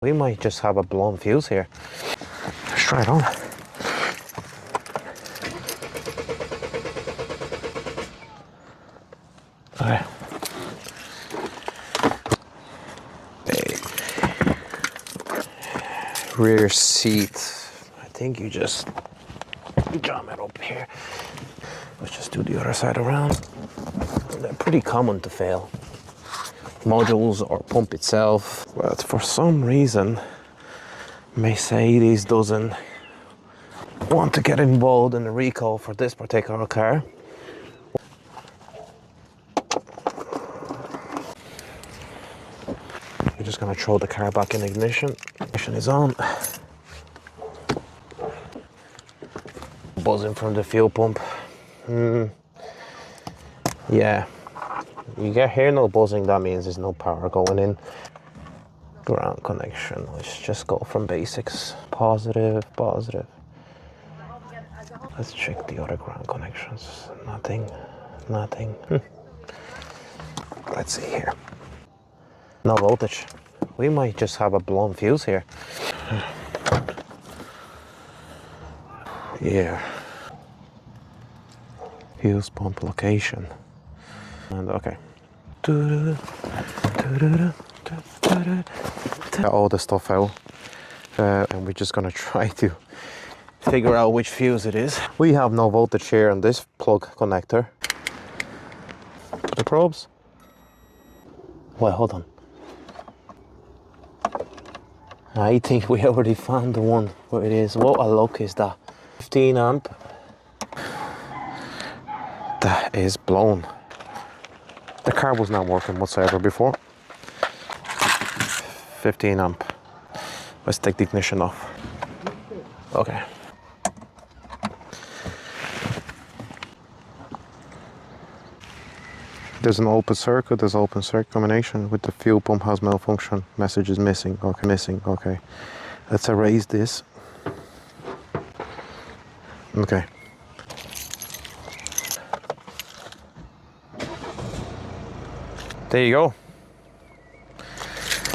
We might just have a blown fuse here. Let's try it on. Okay. Rear seat. I think you just jam it up here. Let's just do the other side around. They're pretty common to fail. Modules or pump itself, but for some reason Mercedes doesn't want to get involved in the recall for this particular car. We're just gonna throw the car back in ignition. Ignition is on. Buzzing from the fuel pump. Yeah. You hear no buzzing, that means there's no power going in. Ground connection, let's just go from basics. Positive, positive. Let's check the other ground connections. Nothing, nothing. Let's see here. No voltage. We might just have a blown fuse here. Yeah. Fuse pump location. And okay. All the stuff out, and we're just gonna try to figure out which fuse it is. We have no voltage here on this plug connector. The probes. Well, hold on. I think we already found the one where it is. What a lock is that? 15 amp. That is blown. The car was not working whatsoever before. 15 amp. Let's take the ignition off. Okay. There's an open circuit. There's open circuit combination with the fuel pump has malfunction. Message is missing. Okay, missing. Okay. Let's erase this. Okay. There you go.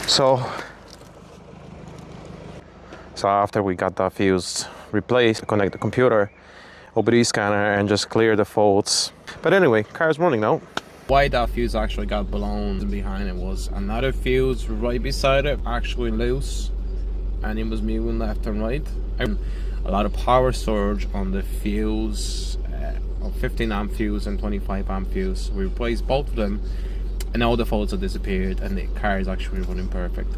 So after we got that fuse replaced, connect the computer, OBD scanner, and just clear the faults. But anyway, car's running now. Why that fuse actually got blown behind it was another fuse right beside it actually loose, and it was moving left and right. And a lot of power surge on the fuse, 15 amp fuse and 25 amp fuse. We replaced both of them, and all the faults have disappeared, and the car is actually running perfect.